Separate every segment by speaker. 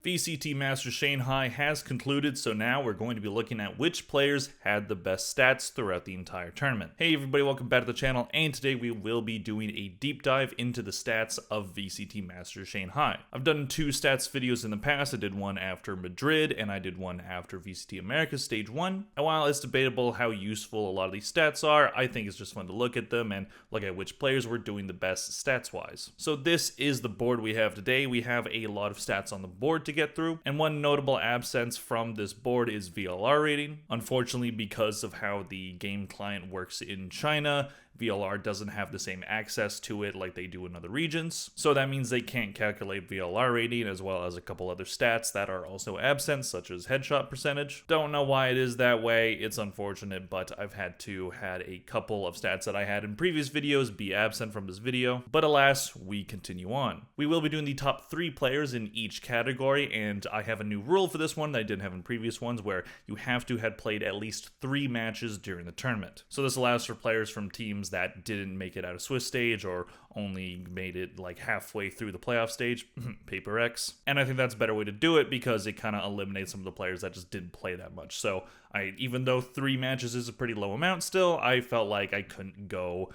Speaker 1: VCT Masters Shanghai has concluded, so now we're going to be looking at which players had the best stats throughout the entire tournament. Hey everybody, welcome back to the channel, and today we will be doing a deep dive into the stats of VCT Masters Shanghai. I've done 2 stats videos in the past. I did one after Madrid, and I did one after VCT Americas Stage 1. And while it's debatable how useful a lot of these stats are, I think it's just fun to look at them and look at which players were doing the best stats-wise. So this is the board we have today. We have a lot of stats on the board to get through, and one notable absence from this board is VLR rating. Unfortunately, because of how the game client works in China, VLR doesn't have the same access to it like they do in other regions, so that means they can't calculate VLR rating, as well as a couple other stats that are also absent, such as headshot percentage. Don't know why it is that way, it's unfortunate, but I've had a couple of stats that I had in previous videos be absent from this video, but alas, we continue on. We will be doing the top 3 players in each category, and I have a new rule for this one that I didn't have in previous ones, where you have to have played at least 3 matches during the tournament. So this allows for players from teams that didn't make it out of Swiss stage or only made it like halfway through the playoff stage, Paper X. And I think that's a better way to do it because it kind of eliminates some of the players that just didn't play that much. So even though 3 matches is a pretty low amount still, I felt like I couldn't go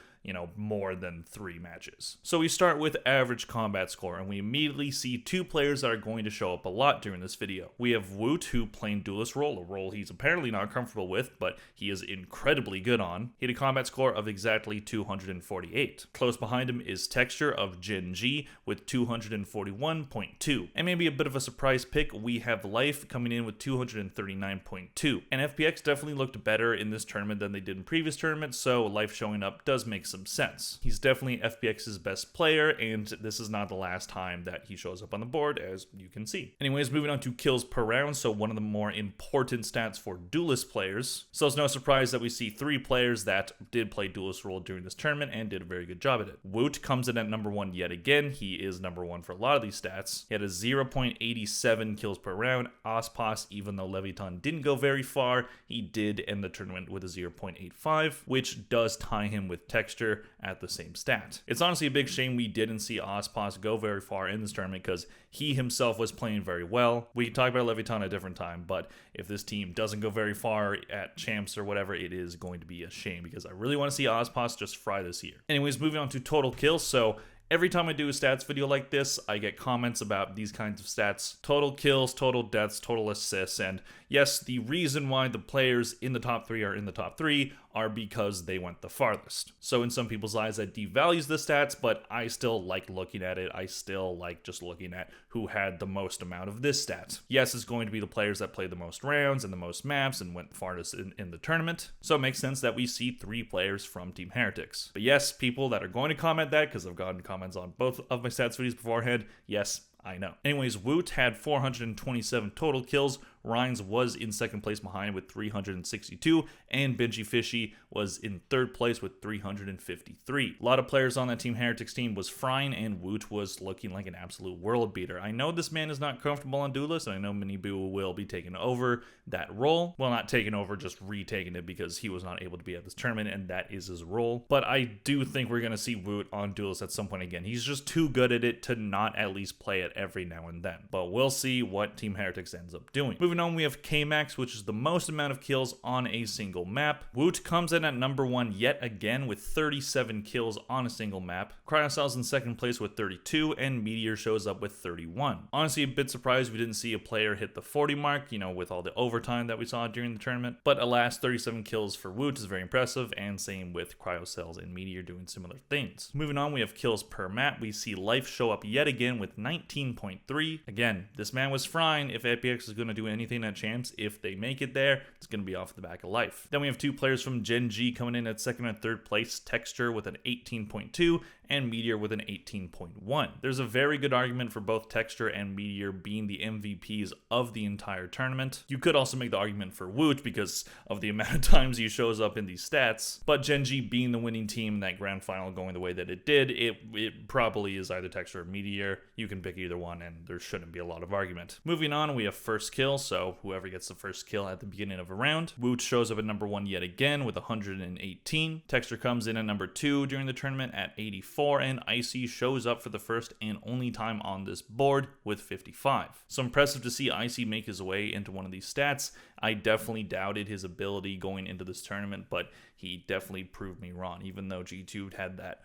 Speaker 1: more than 3 matches. So we start with average combat score, and we immediately see 2 players that are going to show up a lot during this video. We have Woot, who playing duelist role, a role he's apparently not comfortable with, but he is incredibly good on. He had a combat score of exactly 248. Close behind him is Texture of Gen G with 241.2. And maybe a bit of a surprise pick, we have Life coming in with 239.2. And FPX definitely looked better in this tournament than they did in previous tournaments, so Life showing up does make some sense. He's definitely FPX's best player, and this is not the last time that he shows up on the board, as you can see. Anyways, moving on to kills per round, so one of the more important stats for duelist players. So it's no surprise that we see 3 players that did play duelist role during this tournament and did a very good job at it. Woot comes in at number 1 yet again. He is number 1 for a lot of these stats. He had a 0.87 kills per round. Ospas, even though Leviton didn't go very far, he did end the tournament with a 0.85, which does tie him with Texture at the same stat. It's honestly a big shame we didn't see Ospas go very far in this tournament because he himself was playing very well. We can talk about Leviton at a different time, but if this team doesn't go very far at champs or whatever, it is going to be a shame because I really want to see Ospas just fry this year. Anyways, moving on to total kills. So every time I do a stats video like this, I get comments about these kinds of stats: total kills, total deaths, total assists, and yes, the reason why the players in the top 3 are in the top 3 are because they went the farthest. So in some people's eyes that devalues the stats, but I still like looking at it. I still like just looking at who had the most amount of this stat. Yes, it's going to be the players that played the most rounds and the most maps and went farthest in the tournament. So it makes sense that we see 3 players from Team Heretics. But yes, people that are going to comment that, because I've gotten comments on both of my stats videos beforehand, yes, I know. Anyways, Woot had 427 total kills. Rhines was in 2nd place behind with 362, and Benji Fishy was in 3rd place with 353. A lot of players on that Team Heretics team was frying, and Woot was looking like an absolute world beater. I know this man is not comfortable on Duelist, and I know Minibu will be taking over that role. Well, not taking over, just retaking it, because he was not able to be at this tournament, and that is his role. But I do think we're going to see Woot on Duelist at some point again. He's just too good at it to not at least play it every now and then. But we'll see what Team Heretics ends up doing. Moving on, we have K-Max, which is the most amount of kills on a single map. Woot comes in at number 1 yet again with 37 kills on a single map. Cryocell's in 2nd place with 32, and Meteor shows up with 31. Honestly, a bit surprised we didn't see a player hit the 40 mark, with all the overtime that we saw during the tournament. But alas, 37 kills for Woot is very impressive, and same with Cryocells and Meteor doing similar things. Moving on, we have kills per map. We see Life show up yet again with 19.3. Again, this man was frying. If APX is going to do anything at champs, if they make it there, it's going to be off the back of Life. Then we have 2 players from Gen G coming in at 2nd and 3rd place: Texture with an 18.2 and Meteor with an 18.1. There's a very good argument for both Texture and Meteor being the MVPs of the entire tournament. You could also make the argument for Woot because of the amount of times he shows up in these stats, but Gen G being the winning team in that grand final going the way that it did, it probably is either Texture or Meteor. You can pick either one, and there shouldn't be a lot of argument. Moving on, we have first kill, so whoever gets the first kill at the beginning of a round. Woot shows up at number 1 yet again with 118. Texture comes in at number 2 during the tournament at 84. 54, and Icy shows up for the first and only time on this board with 55. So impressive to see Icy make his way into one of these stats. I definitely doubted his ability going into this tournament, but he definitely proved me wrong, even though G2 had that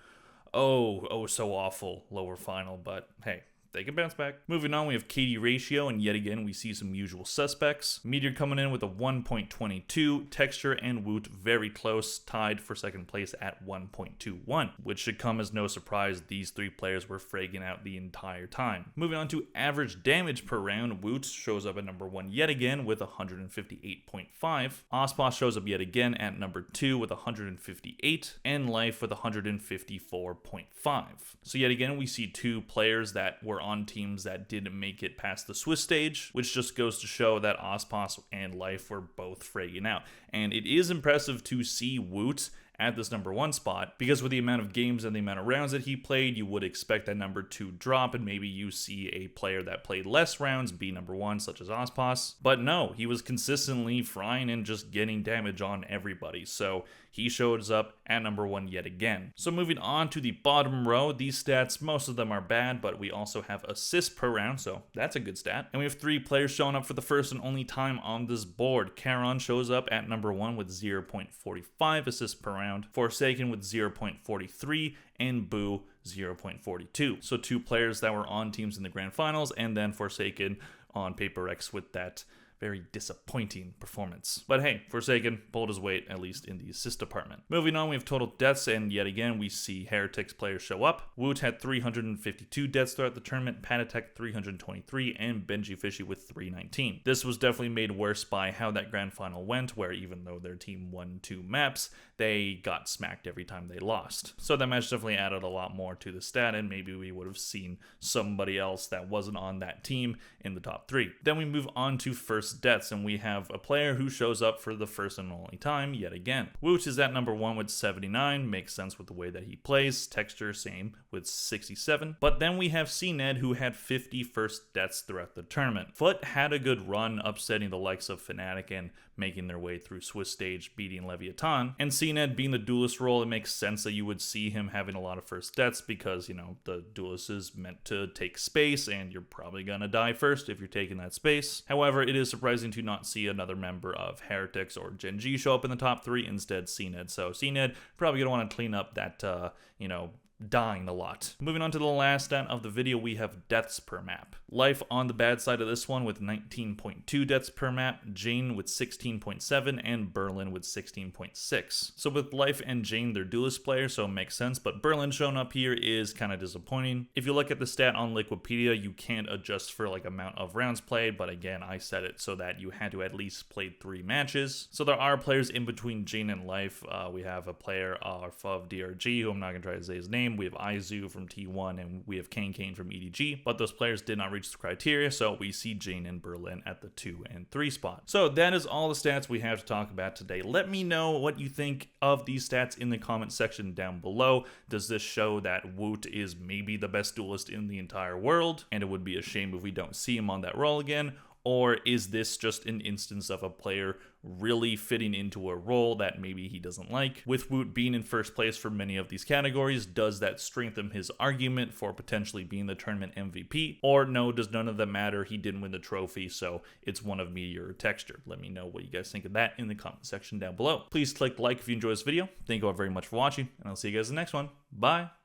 Speaker 1: so awful lower final, but hey, they can bounce back. Moving on, we have KD ratio, and yet again, we see some usual suspects. Meteor coming in with a 1.22, Texture and Woot very close, tied for second place at 1.21, which should come as no surprise. These three players were fragging out the entire time. Moving on to average damage per round, Woot shows up at number 1 yet again with 158.5. Ospos shows up yet again at number 2 with 158, and Life with 154.5. So yet again, we see two players that were on teams that didn't make it past the Swiss stage, which just goes to show that Ospos and Life were both fragging out. And it is impressive to see Woot at this number 1 spot, because with the amount of games and the amount of rounds that he played, you would expect that number 2 drop, and maybe you see a player that played less rounds be number 1, such as Ospos. But no, he was consistently frying and just getting damage on everybody, so he shows up at number 1 yet again. So moving on to the bottom row, these stats, most of them are bad, but we also have assists per round, so that's a good stat. And we have 3 players showing up for the first and only time on this board. Charon shows up at number 1 with 0.45 assists per round, Forsaken with 0.43, and Boo 0.42. So 2 players that were on teams in the grand finals, and then Forsaken on Paper X with that very disappointing performance. But hey, Forsaken pulled his weight, at least in the assist department. Moving on, we have total deaths, and yet again, we see Heretics players show up. Woot had 352 deaths throughout the tournament, Patatek 323, and Benji Fishy with 319. This was definitely made worse by how that grand final went, where even though their team won 2 maps, they got smacked every time they lost. So that match definitely added a lot more to the stat, and maybe we would have seen somebody else that wasn't on that team in the top 3. Then we move on to first deaths, and we have a player who shows up for the first and only time yet again. Woot is at number 1 with 79, makes sense with the way that he plays. Texture, same with 67. But then we have CNED, who had 50 first deaths throughout the tournament. Foot had a good run, upsetting the likes of Fnatic and making their way through Swiss stage, beating Leviathan. And CNED being the duelist role, it makes sense that you would see him having a lot of first deaths, because, you know, the duelist is meant to take space, and you're probably gonna die first if you're taking that space. However, it is surprising to not see another member of Heretics or Gen G show up in the top 3, instead CNED. So CNED probably gonna want to clean up that, dying a lot. Moving on to the last stat of the video, we have deaths per map. Life on the bad side of this one with 19.2 deaths per map, Jane with 16.7, and Berlin with 16.6. So with Life and Jane, they're duelist players, so it makes sense, but Berlin showing up here is kind of disappointing. If you look at the stat on Liquipedia, you can't adjust for like amount of rounds played, but again, I set it so that you had to at least play 3 matches. So there are players in between Jane and Life. We have a player of DRG, who I'm not gonna try to say his name. We have Izu from T1, and we have Kane from EDG, but those players did not reach the criteria, so we see Jane and Berlin at the 2 and 3 spot. So that is all the stats we have to talk about today. Let me know what you think of these stats in the comment section down below. Does this show that Woot is maybe the best duelist in the entire world, and it would be a shame if we don't see him on that role again? Or is this just an instance of a player really fitting into a role that maybe he doesn't like? With Woot being in first place for many of these categories, does that strengthen his argument for potentially being the tournament MVP? Or no, does none of that matter? He didn't win the trophy, so it's one of Meteor or Texture. Let me know what you guys think of that in the comment section down below. Please click like if you enjoyed this video. Thank you all very much for watching, and I'll see you guys in the next one. Bye!